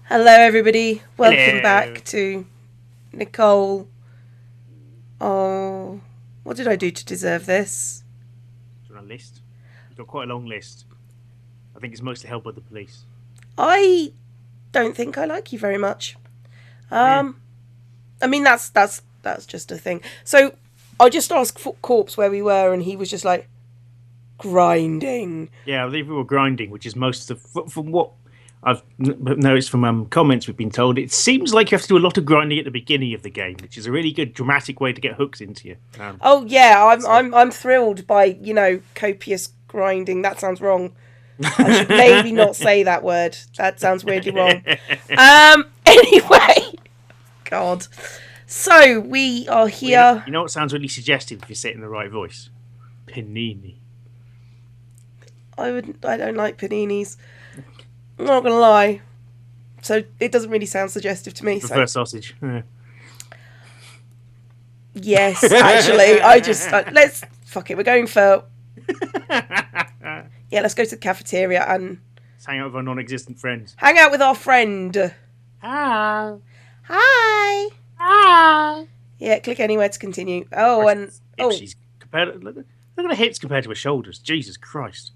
Hello, everybody. Welcome Hello. back to Nicole. Oh, what did I do to deserve this? Do you want a list? You've got quite a long list. I think it's mostly held by the police. I don't think I like you very much. Yeah. Um, I mean that's just a thing. So I just asked Corpse where we were, and he was just like grinding. Yeah, I believe we were grinding, which is most of from what I've noticed from comments we've been told. It seems like you have to do a lot of grinding at the beginning of the game, which is a really good dramatic way to get hooks into you. Oh yeah, I'm So I'm I'm thrilled by copious grinding. That sounds wrong. I should maybe not say that word. That sounds weirdly wrong. Anyway, God. So we are Well, you know, here. you know what sounds really suggestive if you say it in the right voice? Panini. I don't like paninis. I'm not gonna lie. So it doesn't really sound suggestive to You me. So prefer sausage? Yeah. yes, actually, I just let's fuck it. We're going for yeah. Let's go to the cafeteria and Let's hang out with our non-existent friends. hang out with our friend. Hi. Hi. Hi. Yeah, click anywhere to continue. Oh, Christ, and if oh, she's compared, look at the hips compared to her shoulders. Jesus Christ!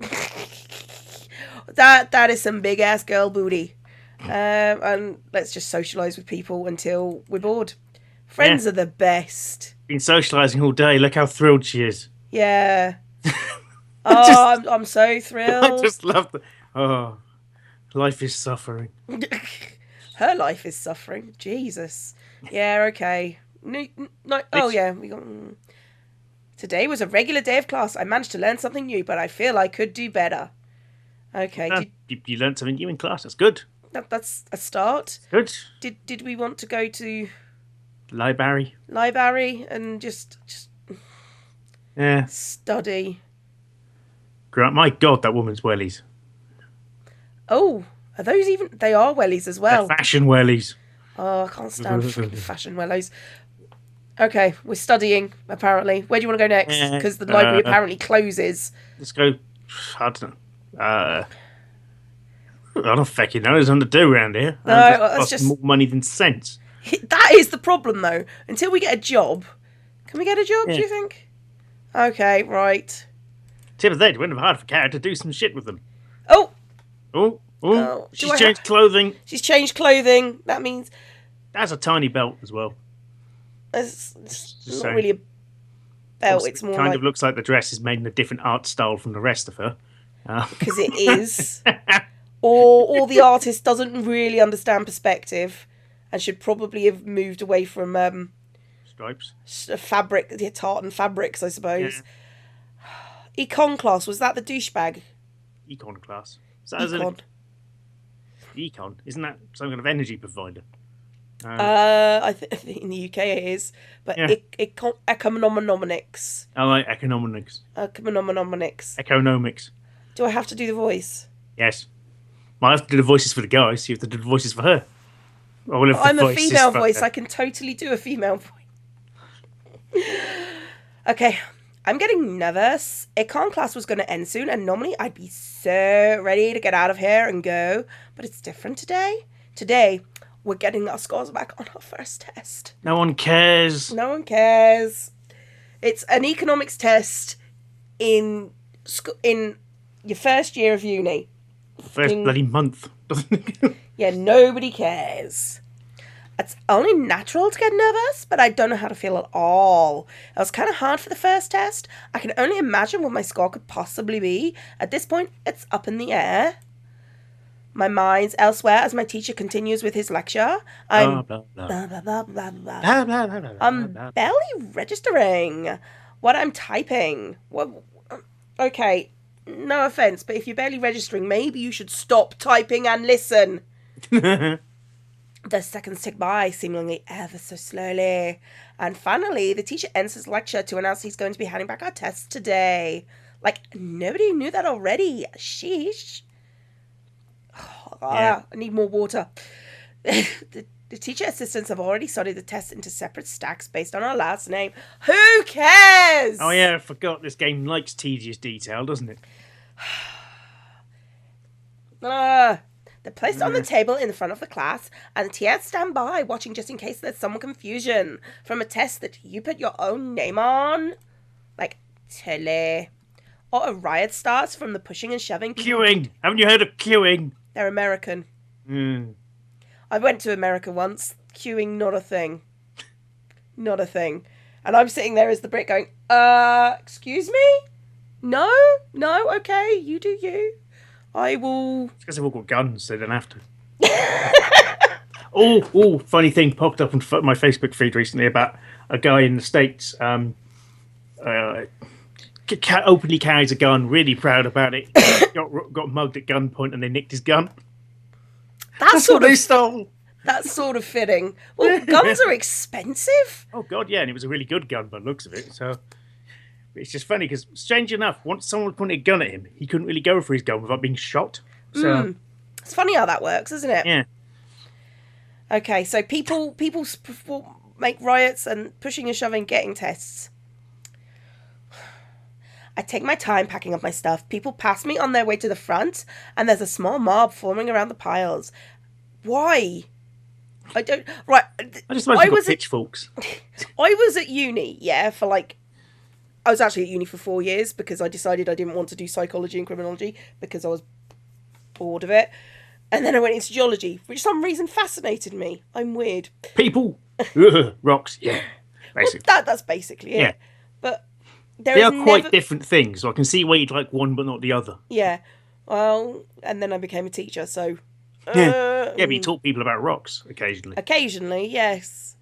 that is some big ass girl booty. And let's just socialise with people until we're bored. Yeah, Friends are the best. been socialising all day. Look how thrilled she is. Yeah. I Oh, just, I'm so I thrilled. just love the. Oh, life is suffering. Her life is suffering. Jesus. Yeah. Okay. No. Oh It's yeah. We got. Today was a regular day of class. I managed to learn something new, but I feel I could do better. Okay. you learned something new in class. That's good. That's a start. Good. Did we want to go to Library. library and just Yeah. study? My God, that woman's wellies. Oh, are those even? They are wellies as They're well. fashion wellies. Oh, I can't stand fucking fashion wellies. Okay, we're studying apparently. Where do you want to go next? Yeah. Because the library apparently closes. Let's go. I don't know. I don't fucking know. There's nothing to do around here. No, This that's costs just more money than sense. that is the problem though. Until we get a job, can we get a job? Do Yeah. you think? Okay, right. Tip of the day, it wouldn't have hard for Kat to do some shit with them. Oh, Oh, oh. she's changed clothing. She's changed clothing. That means That's a tiny belt as well. it's Just not saying. really a belt. Also, It's it more kind like of looks like the dress is made in a different art style from the rest of her. because it is. Or the artist doesn't really understand perspective and should probably have moved away from Stripes. fabric, the tartan fabrics, I Yeah. suppose. Econ class, was that the douchebag? Econ class. So as an Econ. econ, isn't that some kind of energy provider? I think in the UK it is, but Yeah. economics. I like economics. Economics. Economics. Do I have to do the voice? Yes. I have to do the voices for the guys. You have to do the voices for her. I will have the I'm a voices female for voice. her. I can totally do a female voice. Okay, I'm getting nervous. Econ class was going to end soon, and normally I'd be so ready to get out of here and go, but it's different today. Today, we're getting our scores back on our first test. No one cares. No one cares. It's an economics test in your first year of uni. First bloody month. Yeah, nobody cares. It's only natural to get nervous, but I don't know how to feel at all. It was kind of hard for the first test. I can only imagine what my score could possibly be. At this point, it's up in the air. My mind's elsewhere as my teacher continues with his lecture. I'm blah, blah, blah, blah, blah, blah, blah. blah, blah, blah, blah, I'm blah, blah. barely registering what I'm typing. What? Okay, no offense, but if you're barely registering, maybe you should stop typing and listen. The seconds tick by, seemingly ever so slowly. And finally, the teacher ends his lecture to announce he's going to be handing back our tests today. Like, nobody knew that already. Sheesh. Yeah. I need more water. The teacher assistants have already sorted the tests into separate stacks based on our last name. Who cares? Oh yeah, I forgot this game likes tedious detail, doesn't it? The They're placed on the table in the front of the class, and the TAs stand by, watching just in case there's some confusion from a test that you put your own name on. Like, Tilly. Or a riot starts from the pushing and shoving. Queuing! Haven't you heard of queuing? They're American. I went to America once. Queuing, not a thing. Not a thing. And I'm sitting there as the Brit going, excuse me? No, okay, you do you. I will... It's because they've all got guns, so they don't have to. Funny thing popped up on my Facebook feed recently about a guy in the States openly carries a gun, really proud about it. got mugged at gunpoint and they nicked his gun. That's what they stole. That's sort of fitting. Well, guns are expensive. Oh, God, yeah, and it was a really good gun by the looks of it. So it's just funny because, strange enough, once someone pointed a gun at him, he couldn't really go for his gun without being shot. So it's funny how that works, isn't it? Yeah. Okay, so people make riots and pushing and shoving, getting tests. I take my time packing up my stuff. People pass me on their way to the front, and there's a small mob forming around the piles. Why? I don't... Right. I just imagine you've got pitchforks. I was at uni, for I was actually at uni for 4 years because I decided I didn't want to do psychology and criminology because I was bored of it. And then I went into geology, which for some reason fascinated me. I'm weird. People. Rocks. Yeah. Basically. Well, that's basically it. Yeah. but they are quite different things, so I can see why you'd like one but not the other. Yeah. Well, and then I became a teacher, so... Yeah, but you taught people about rocks occasionally. Occasionally, yes.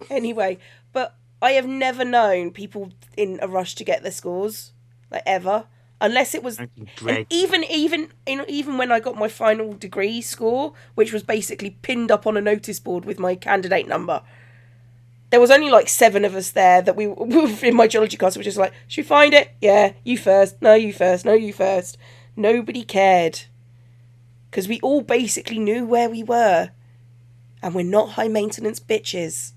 Anyway, but I have never known people in a rush to get their scores, like ever, unless it was. And even when I got my final degree score, which was basically pinned up on a notice board with my candidate number. There was only like 7 of us there that we were in my geology class, which is like, should we find it? Yeah, you first. No, you first. No, you first. Nobody cared. Because we all basically knew where we were. And we're not high maintenance bitches.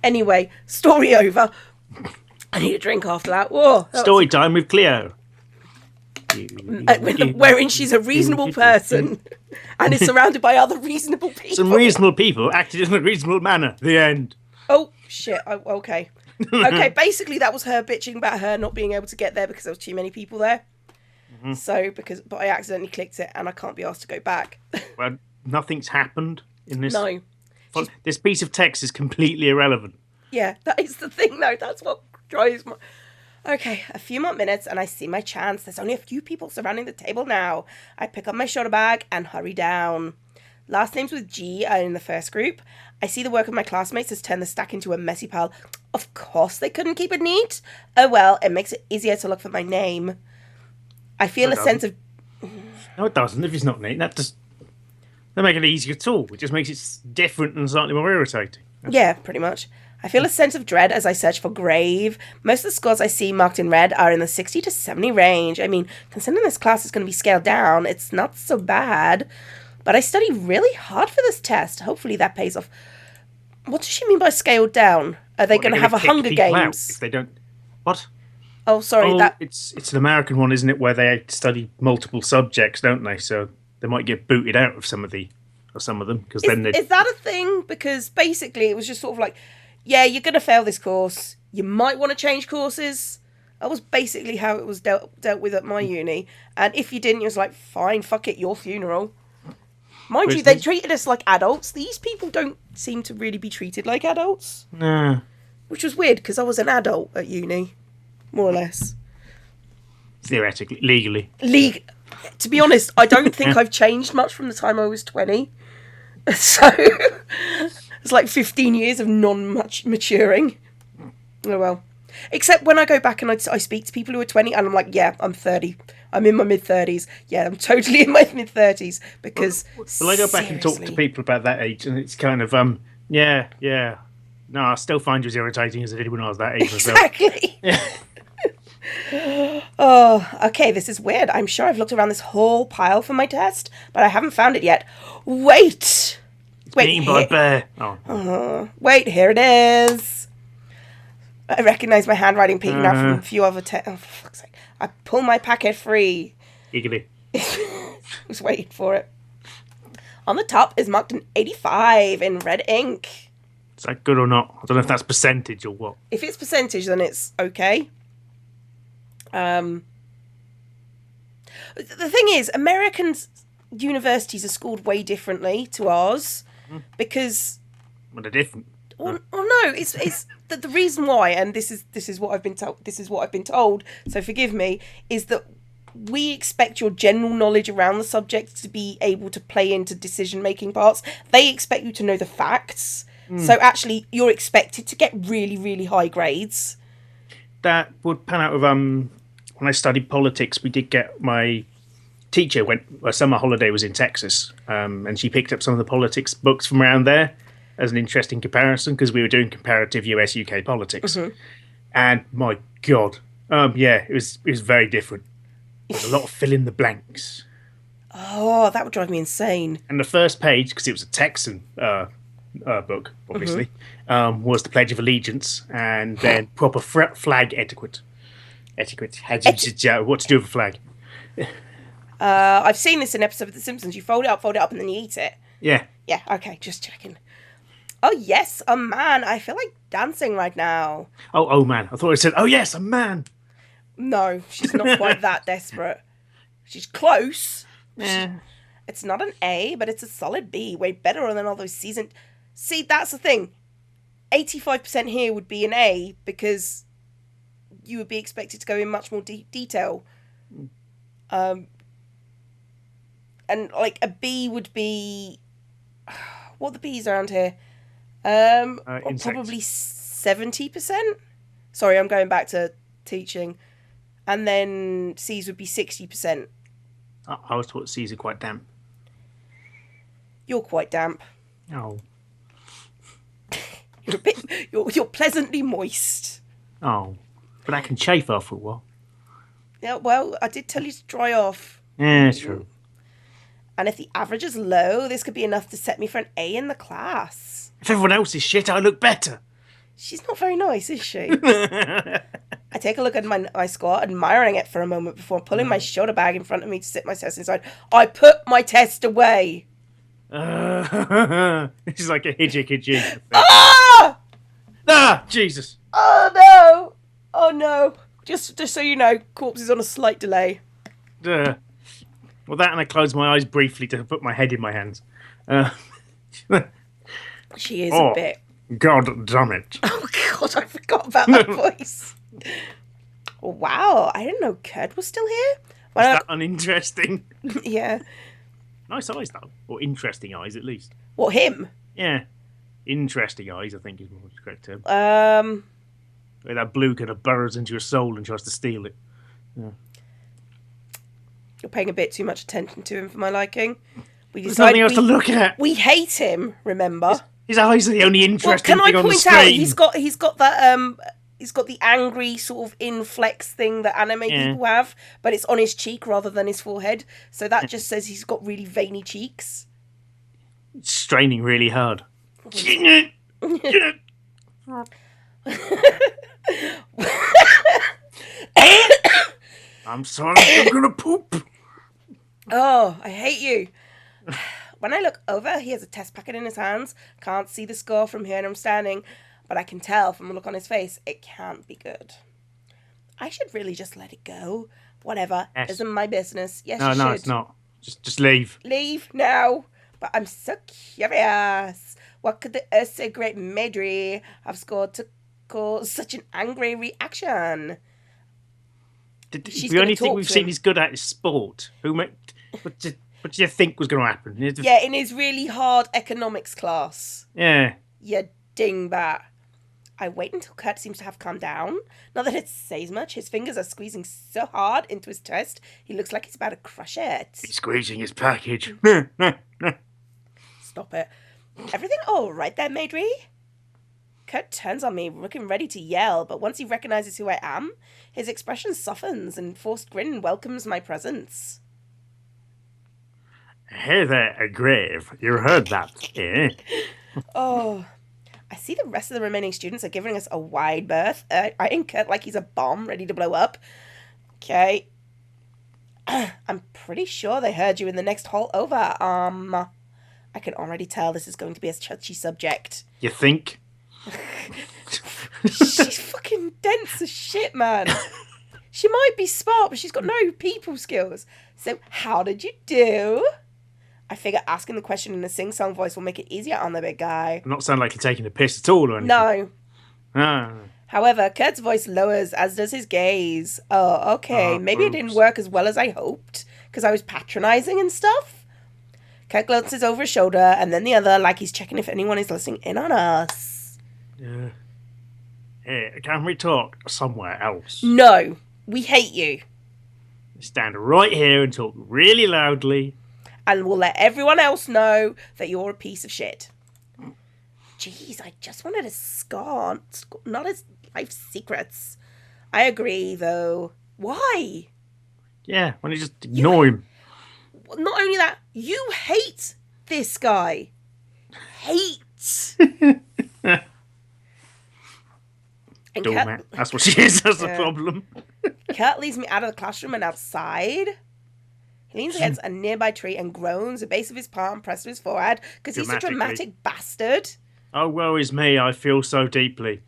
Anyway, story over. I need a drink after that. Whoa, story time with Cleo. Wherein she's a reasonable person and is surrounded by other reasonable people. Some reasonable people acted in a reasonable manner. The end. Oh, shit. Okay. Okay, basically that was her bitching about her not being able to get there because there was too many people there. Mm-hmm. So, but I accidentally clicked it and I can't be asked to go back. Well, nothing's happened in this. No. This piece of text is completely irrelevant. Yeah, that is the thing though. That's what drives my... Okay, a few more minutes and I see my chance. There's only a few people surrounding the table now. I pick up my shoulder bag and hurry down. Last names with G are in the first group. I see the work of my classmates has turned the stack into a messy pile. Of course they couldn't keep it neat. Oh well, it makes it easier to look for my name. I feel a sense of... No, it doesn't. If it's not neat, that doesn't make it easier at all. It just makes it different and slightly more irritating. Yeah, pretty much. I feel a sense of dread as I search for grave. Most of the scores I see marked in red are in the 60 to 70 range. I mean, considering this class is going to be scaled down, it's not so bad. But I study really hard for this test. Hopefully that pays off. What does she mean by scaled down? Are they going to have a Hunger Games? If they don't... What? Oh, sorry. It's an American one, isn't it, where they study multiple subjects, don't they? So they might get booted out of some of them. Because then is that a thing? Because basically it was just sort of like, yeah, you're going to fail this course. You might want to change courses. That was basically how it was dealt with at my uni. And if you didn't, it was like, fine, fuck it, your funeral. Mind you, they treated us like adults. These people don't seem to really be treated like adults. No. Which was weird, because I was an adult at uni. More or less. Theoretically. Legally. To be honest, I don't think I've changed much from the time I was 20. So, it's like 15 years of non-much maturing. Oh well. Except when I go back and I speak to people who are 20 and I'm like, yeah, I'm 30. I'm in my mid-30s. Yeah, I'm totally in my mid-30s because well, I go back and talk to people about that age and it's kind of, yeah. No, I still find you as irritating as I did when I was that age myself. Exactly. Yeah. Oh, okay, this is weird. I'm sure I've looked around this whole pile for my test, but I haven't found it yet. Wait, eaten by a bear. Oh. Wait, here it is. I recognise my handwriting peeking out from a few other tests. Oh, for fuck's sake. I pull my packet free. Giggly. Was waiting for it. On the top is marked an 85 in red ink. Is that good or not? I don't know if that's percentage or what. If it's percentage, then it's okay. The thing is, American universities are scored way differently to ours because. Well, they're different. Well, no, it's the reason why, and this is what I've been told. This is what I've been told. So forgive me. Is that we expect your general knowledge around the subject to be able to play into decision-making parts. They expect you to know the facts. So actually, you're expected to get really, really high grades. That would pan out of when I studied politics. We did get my teacher went. A summer holiday was in Texas, and she picked up some of the politics books from around there as an interesting comparison because we were doing comparative US UK politics. And my God, it was very different. There's a lot of fill in the blanks. Oh, that would drive me insane. And the first page, because it was a Texan book, obviously, was the Pledge of Allegiance, and then proper flag etiquette. What to do with a flag? I've seen this in an episode of The Simpsons. You fold it up, and then you eat it. Yeah. Yeah, okay, just checking. Oh, yes, a man. I feel like dancing right now. Oh, man. I thought it said, oh, yes, a man. No, she's not quite that desperate. She's close. Yeah. It's not an A, but it's a solid B. Way better than all those seasoned... See, that's the thing. 85% here would be an A because you would be expected to go in much more detail. And, like, a B would be... What are the Bs around here? Probably 70%. Sorry, I'm going back to teaching. And then C's would be 60%. I was taught C's are quite damp. You're quite damp. Oh. You're pleasantly moist. Oh. But that can chafe after a while. Yeah, well, I did tell you to dry off. Yeah, it's true. And if the average is low, this could be enough to set me for an A in the class. If everyone else is shit, I look better. She's not very nice, is she? I take a look at my score, admiring it for a moment before pulling my shoulder bag in front of me to sit my test inside. I put my test away. This is like a hijig. Ah! Ah, Jesus. Oh, no. Oh, no. Just so you know, Corpse is on a slight delay. Well, that and I closed my eyes briefly to put my head in my hands. She is a bit... God damn it. Oh, God, I forgot about that voice. Wow, I didn't know Kurt was still here. Is that uninteresting? Yeah. Nice eyes, though. Or interesting eyes, at least. What, him? Yeah. Interesting eyes, I think is more the correct term. Where that blue kind of burrows into your soul and tries to steal it. Yeah. You're paying a bit too much attention to him for my liking. There's nothing else to look at. We hate him, remember? His eyes are the only interesting thing on the screen. Can I point out, he's got that, he's got the angry sort of inflex thing that anime people have, but it's on his cheek rather than his forehead. So that just says he's got really veiny cheeks. It's straining really hard. I'm sorry, I'm gonna poop. Oh, I hate you. When I look over, he has a test packet in his hands. Can't see the score from here and I'm standing, but I can tell from the look on his face, it can't be good. I should really just let it go. Whatever, isn't my business. Yes, you should. No, it's not. Just leave. Leave now. But I'm so curious. What could the so great Madry have scored to cause such an angry reaction? The only thing we've seen he's good at is sport. What do you think was going to happen? Yeah, in his really hard economics class. Yeah. You dingbat. I wait until Kurt seems to have calmed down. Not that it says much. His fingers are squeezing so hard into his chest, he looks like he's about to crush it. He's squeezing his package. Stop it. Everything all right there, Madry? Kurt turns on me, looking ready to yell, but once he recognizes who I am, his expression softens and forced grin welcomes my presence. Hey there, Grave. You heard that, eh? Oh, I see the rest of the remaining students are giving us a wide berth, eyeing Kurt like he's a bomb ready to blow up. Okay. I'm pretty sure they heard you in the next hall over. I can already tell this is going to be a touchy subject. You think? She's fucking dense as shit, man. She might be smart, but she's got no people skills. So, how did you do? I figure asking the question in a sing-song voice will make it easier on the big guy. Not sound like you're taking a piss at all or anything. No. Ah. However, Kurt's voice lowers, as does his gaze. Oh, okay. Maybe it didn't work as well as I hoped, because I was patronizing and stuff. Kurt glances over his shoulder, and then the other, like he's checking if anyone is listening in on us. Yeah. Hey, can we talk somewhere else? No. We hate you. Stand right here and talk really loudly. And we'll let everyone else know that you're a piece of shit. Jeez, I just wanted to score, not his life secrets. I agree, though. Why? Yeah, why don't you just ignore him? Not only that, you hate this guy. Hate. And Doormat. That's what she is. That's the problem. Kurt leads me out of the classroom and outside. He leans against a nearby tree and groans, the base of his palm pressed to his forehead, because he's a dramatic bastard. Oh, woe is me, I feel so deeply.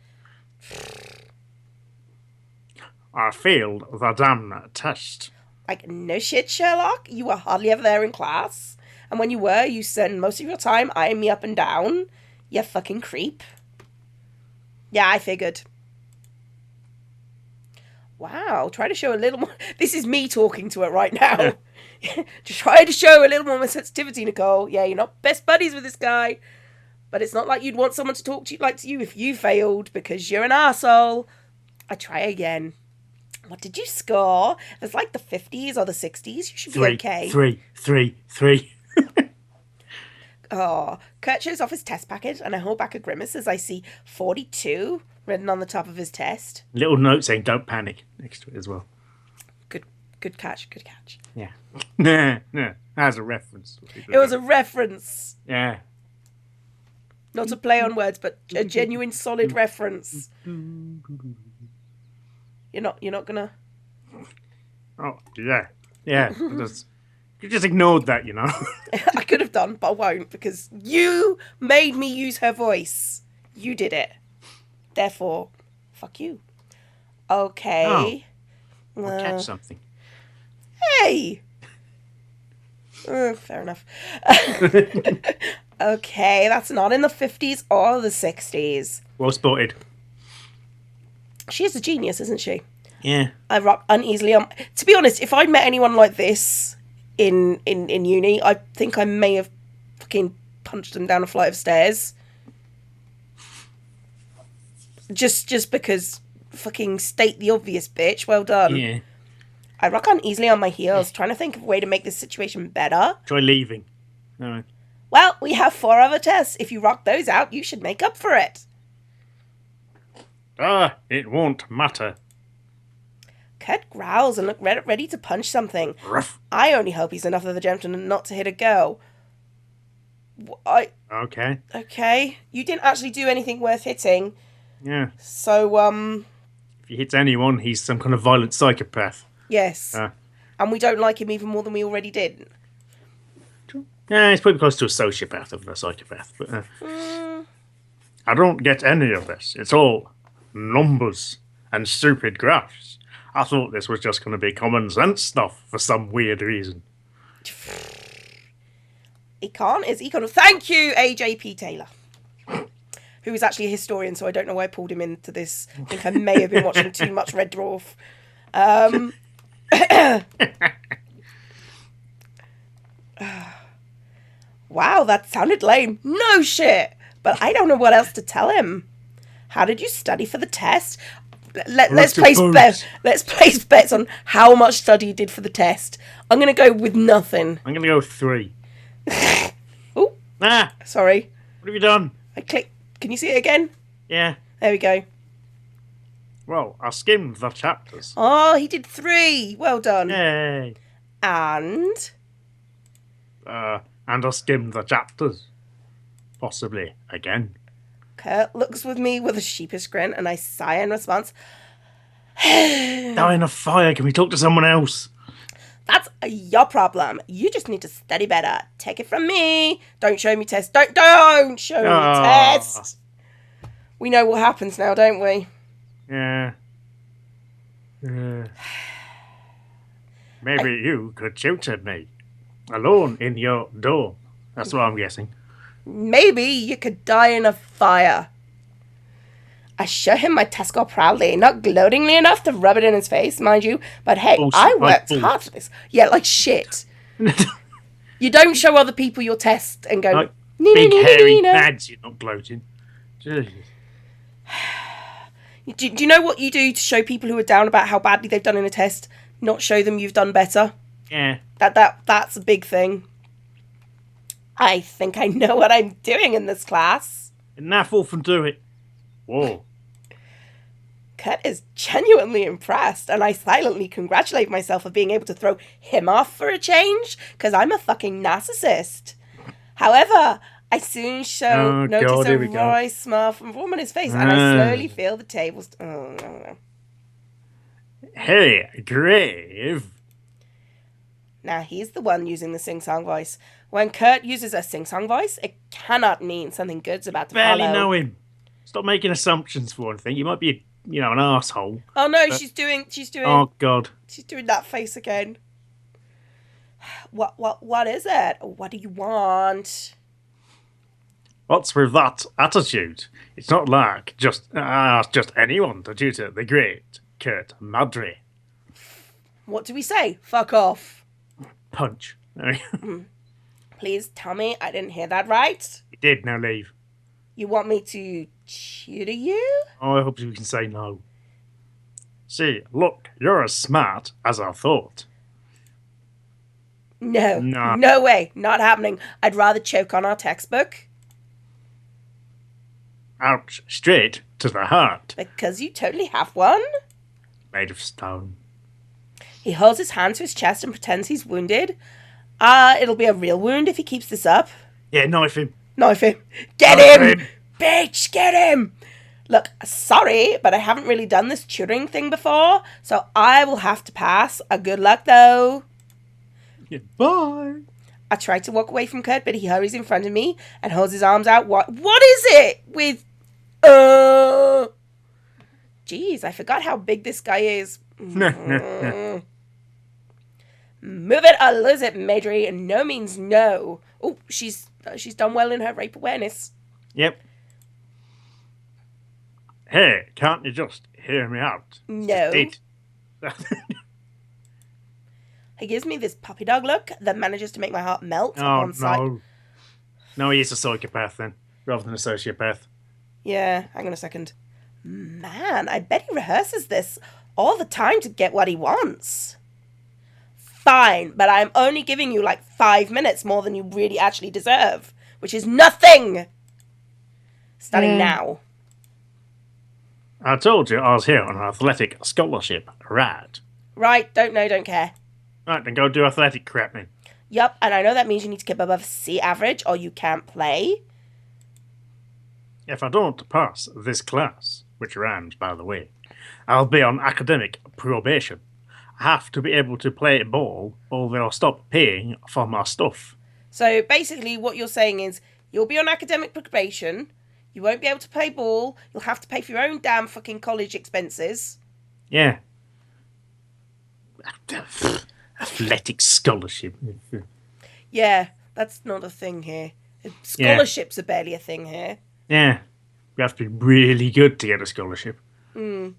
I failed the damn test. Like, no shit, Sherlock. You were hardly ever there in class. And when you were, you spent most of your time eyeing me up and down. You fucking creep. Yeah, I figured. Wow, try to show a little more... This is me talking to it right now. Just try to show a little more sensitivity, Nicole. Yeah, you're not best buddies with this guy. But it's not like you'd want someone to talk to you like to you if you failed, because you're an arsehole. I try again. What did you score? If it's like the 50s or the 60s, you should be okay. Three. Oh, Kurt shows off his test package, and I hold back a grimace as I see 42 written on the top of his test. Little note saying "Don't panic" next to it as well. Good catch. Yeah. Nah. As a reference. It was a reference. Yeah. Not a play on words, but a genuine, solid reference. You're not gonna. Oh yeah. You just ignored that, you know. I could have done, but I won't, because you made me use her voice. You did it. Therefore, fuck you. Okay. I'll catch something. Hey! Fair enough. Okay, that's not in the 50s or the 60s. Well spotted. She is a genius, isn't she? Yeah. I rock uneasily on... To be honest, if I met anyone like this in uni, I think I may have fucking punched them down a flight of stairs. Just because fucking state the obvious, bitch. Well done. Yeah. I rock uneasily on my heels, trying to think of a way to make this situation better. Try leaving. All right. Well, we have 4 other tests. If you rock those out, you should make up for it. It won't matter. Kurt growls and looks ready to punch something. Ruff. I only hope he's enough of a gentleman not to hit a girl. Okay. Okay. You didn't actually do anything worth hitting. Yeah. So, If he hits anyone, he's some kind of violent psychopath. yes. And we don't like him even more than we already did. Yeah, he's probably close to a sociopath of a psychopath. But I don't get any of this. It's all numbers and stupid graphs. I thought this was just going to be common sense stuff for some weird reason. Econ is econ. Thank you, AJP Taylor. Who is actually a historian, so I don't know why I pulled him into this. I think I may have been watching too much Red Dwarf. Wow, that sounded lame. No shit. But I don't know what else to tell him. How did you study for the test? Let's place bets. Let's place bets on how much study you did for the test. I'm going to go with nothing. I'm going to go with 3. Oh, sorry. What have you done? I clicked. Can you see it again? Yeah. There we go. Well, I skimmed the chapters. Oh, he did 3. Well done. Yay. And I skimmed the chapters. Possibly again. Kurt looks with me with a sheepish grin, and I sigh in response. Die in a fire. Can we talk to someone else? That's your problem. You just need to study better. Take it from me. Don't show me test. Don't show me test. We know what happens now, don't we? Yeah. Maybe you could tutor me. Alone in your dorm. That's what I'm guessing. Maybe you could die in a fire. I show him my test score proudly, not gloatingly enough to rub it in his face, mind you. But hey, I worked hard for this. Yeah, like shit. You don't show other people your test and go, like big hairy pads, you're not gloating. Do you know what you do to show people who are down about how badly they've done in a test? Not show them you've done better. Yeah. That's a big thing. I think I know what I'm doing in this class. Enough off and do it. Whoa. Kurt is genuinely impressed, and I silently congratulate myself for being able to throw him off for a change, because I'm a fucking narcissist. However, I soon notice a wry smile from Room on his face, and I slowly feel the tables... Oh, no. Hey, Grave. Now, he's the one using the sing-song voice. When Kurt uses a sing-song voice, it cannot mean something good's about to follow. Barely know him. Stop making assumptions for one thing. You might be, an asshole. Oh no, she's doing. Oh God. She's doing that face again. What is it? What do you want? What's with that attitude? It's not like just anyone to tutor the great Kurt Madry. What do we say? Fuck off. Punch. Please tell me I didn't hear that right. You did. Now leave. You want me to tutor you? Oh, I hope you can say no. See, look, you're as smart as I thought. No way. Not happening. I'd rather choke on our textbook. Ouch, straight to the heart. Because you totally have one. Made of stone. He holds his hand to his chest and pretends he's wounded. It'll be a real wound if he keeps this up. Yeah, knife him. Knife him. Get him! Bitch, get him! Look, sorry, but I haven't really done this tutoring thing before, so I will have to pass. Good luck, though. Goodbye. I try to walk away from Kurt, but he hurries in front of me and holds his arms out. What is it with... Jeez, I forgot how big this guy is. Move it or lose it, Madry. No means no. Oh, she's done well in her rape awareness. Yep. Hey, can't you just hear me out? No. He gives me this puppy dog look that manages to make my heart melt on one side. No, he's a psychopath then, rather than a sociopath. Yeah, hang on a second. Man, I bet he rehearses this all the time to get what he wants. Fine, but I'm only giving you like 5 minutes more than you really actually deserve, which is nothing. Starting now. I told you I was here on an athletic scholarship, right? Right, don't know, don't care. Right, then go do athletic crap then. Yup, and I know that means you need to keep above C average or you can't play. If I don't pass this class, which rhymes by the way, I'll be on academic probation. I have to be able to play ball or they'll stop paying for my stuff. So basically what you're saying is you'll be on academic probation, you won't be able to play ball, you'll have to pay for your own damn fucking college expenses. Yeah. Athletic scholarship. Yeah, that's not a thing here. Scholarships are barely a thing here. Yeah. You have to be really good to get a scholarship. Like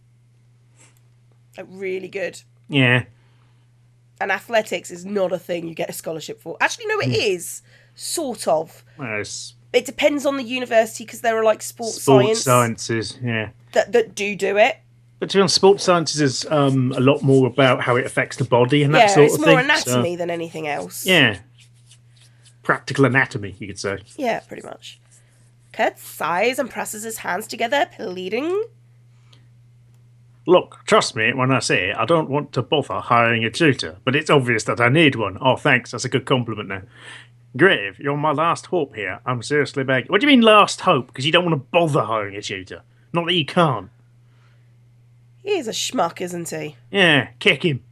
really good. Yeah. And athletics is not a thing you get a scholarship for. Actually, no, it is. Sort of. Well, it depends on the university because there are like sports sciences, yeah. That do it. But to be honest, sports sciences is a lot more about how it affects the body and that sort of thing. Yeah, it's more anatomy than anything else. Yeah. Practical anatomy, you could say. Yeah, pretty much. Kurt sighs and presses his hands together, pleading. Look, trust me when I say I don't want to bother hiring a tutor, but it's obvious that I need one. Oh, thanks, that's a good compliment now. Grave, you're my last hope here. I'm seriously begging. What do you mean last hope? Because you don't want to bother hiring a tutor. Not that you can't. He's a schmuck, isn't he? Yeah, kick him.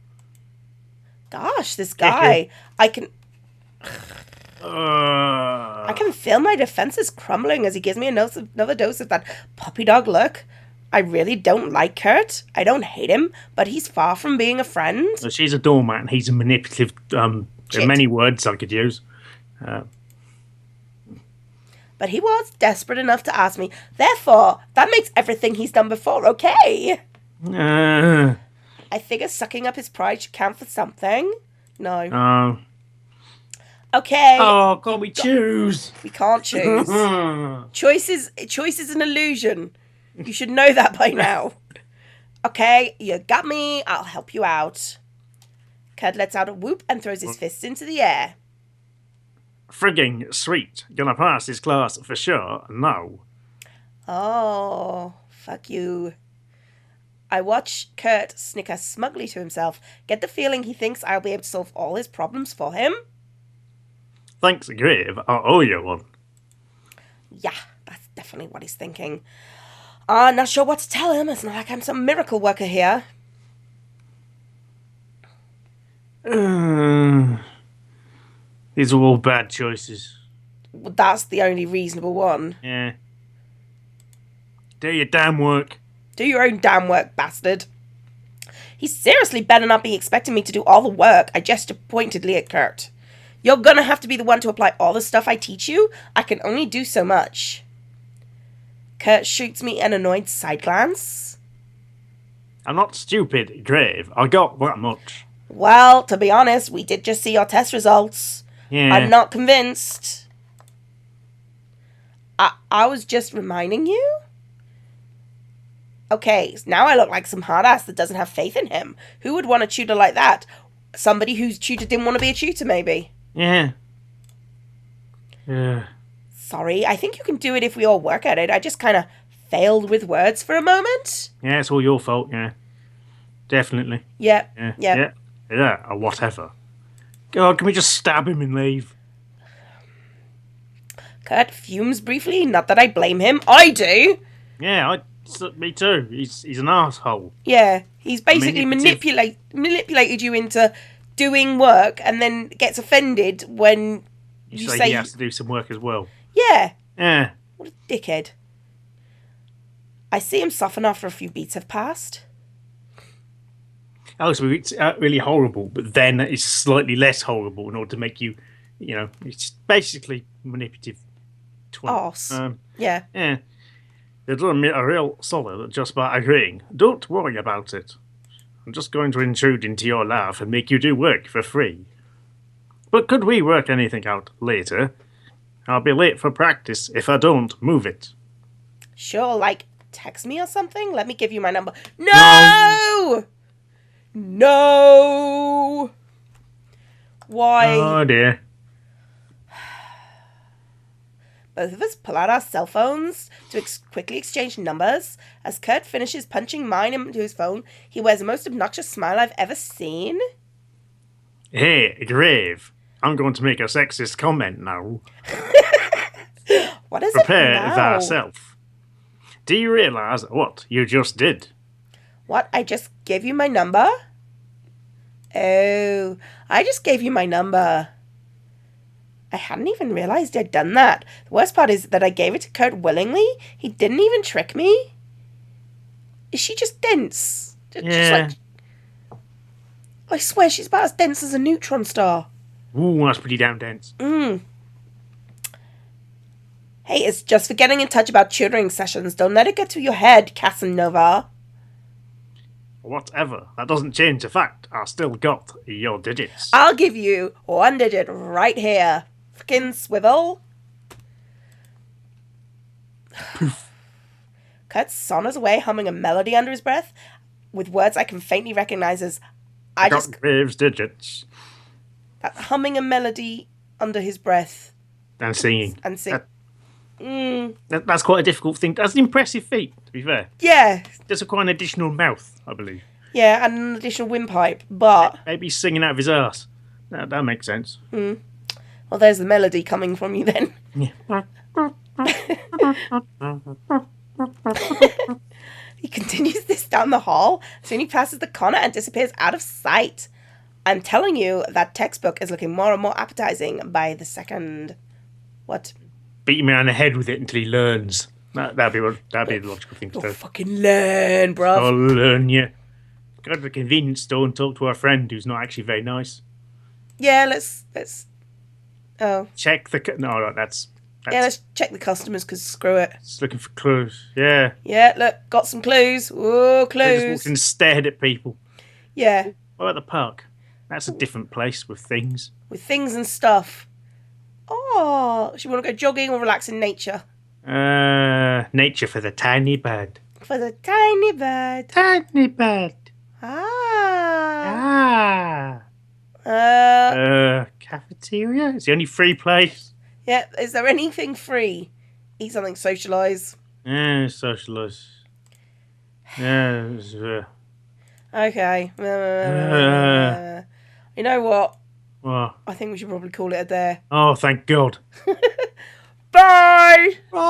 Gosh, this guy. I can Uh, feel my defenses crumbling as he gives me another dose of that puppy dog look. I really don't like Kurt. I don't hate him, but he's far from being a friend. she's a doormat and he's a manipulative. There are many words I could use. But he was desperate enough to ask me. Therefore, that makes everything he's done before okay. I figure sucking up his pride should count for something. No. Okay. Oh, can't we choose? We can't choose. Choice is an illusion. You should know that by now. Okay, you got me. I'll help you out. Kurt lets out a whoop and throws his fists into the air. Frigging sweet. Gonna pass this class for sure. No. Oh, fuck you. I watch Kurt snicker smugly to himself, get the feeling he thinks I'll be able to solve all his problems for him. Thanks, Grave. I owe you one. Yeah, that's definitely what he's thinking. Not sure what to tell him. It's not like I'm some miracle worker here. These are all bad choices. Well, that's the only reasonable one. Yeah. Do your damn work. Do your own damn work, bastard. He seriously better not be expecting me to do all the work. I gestured pointedly at Kurt. You're gonna have to be the one to apply all the stuff I teach you. I can only do so much. Kurt shoots me an annoyed side glance. I'm not stupid, Grave. I got that much. Well, to be honest, we did just see your test results. Yeah. I'm not convinced. I was just reminding you? Okay, now I look like some hard ass that doesn't have faith in him. Who would want a tutor like that? Somebody whose tutor didn't want to be a tutor, maybe. Yeah. Yeah. Sorry, I think you can do it if we all work at it. I just kind of failed with words for a moment. Yeah, it's all your fault, yeah. Definitely. Yeah. Or whatever. God, can we just stab him and leave? Kurt fumes briefly. Not that I blame him. I do. Yeah, me too. He's an asshole. Yeah, he's basically manipulated you into doing work and then gets offended when you say he has to do some work as well. Yeah. Yeah. What a dickhead. I see him soften after a few beats have passed. Oh, so it's really horrible, but then it's slightly less horrible in order to make you, it's basically manipulative. Arse. Yeah. Yeah. They're doing me a real solid just by agreeing. Don't worry about it. I'm just going to intrude into your life and make you do work for free. But could we work anything out later? I'll be late for practice if I don't move it. Sure, like text me or something? Let me give you my number. No! No! Why? Oh dear. Both of us pull out our cell phones to quickly exchange numbers. As Kurt finishes punching mine into his phone, he wears the most obnoxious smile I've ever seen. Hey, Grave. I'm going to make a sexist comment now. What is Prepare it now? thyself. Do you realise what you just did? What? I just gave you my number? Oh, I just gave you my number. I hadn't even realised I'd done that. The worst part is that I gave it to Kurt willingly. He didn't even trick me. Is she just dense? Yeah. I swear she's about as dense as a neutron star. Ooh, that's pretty damn dense. Hey, it's just for getting in touch about tutoring sessions. Don't let it get to your head, Casanova. Whatever. That doesn't change the fact I still got your digits. I'll give you 1 digit right here. Frickin' swivel. Kurt saunters away, humming a melody under his breath, with words I can faintly recognise as I got Graves' digits. That humming a melody under his breath. And singing. That's quite a difficult thing. That's an impressive feat, to be fair. Yeah. Just quite an additional mouth, I believe. Yeah, and an additional windpipe, but... Maybe he's singing out of his arse. That makes sense. Well, there's the melody coming from you then. Yeah. He continues this down the hall. Soon he passes the corner and disappears out of sight. I'm telling you, that textbook is looking more and more appetizing by the second. What? Beat him around the head with it until he learns. That'd be the logical thing to do. Fucking learn, bruv. I'll learn you. Go to the convenience store and talk to our friend who's not actually very nice. Yeah, let's. Oh. Check the. No, that's. Yeah, let's check the customers because screw it. Just looking for clues. Yeah. Yeah, look, got some clues. Ooh, clues. They just walked and stared at people. Yeah. What about the park? That's a different place with things. With things and stuff. Oh, should we want to go jogging or relax in nature? Nature for the tiny bird. For the tiny bird. Tiny bird. Ah. Cafeteria? It's the only free place. Yeah, is there anything free? Eat something, socialise. Yeah, socialise. Yeah. Okay. You know what? What? I think we should probably call it a day. Oh, thank God. Bye! Bye.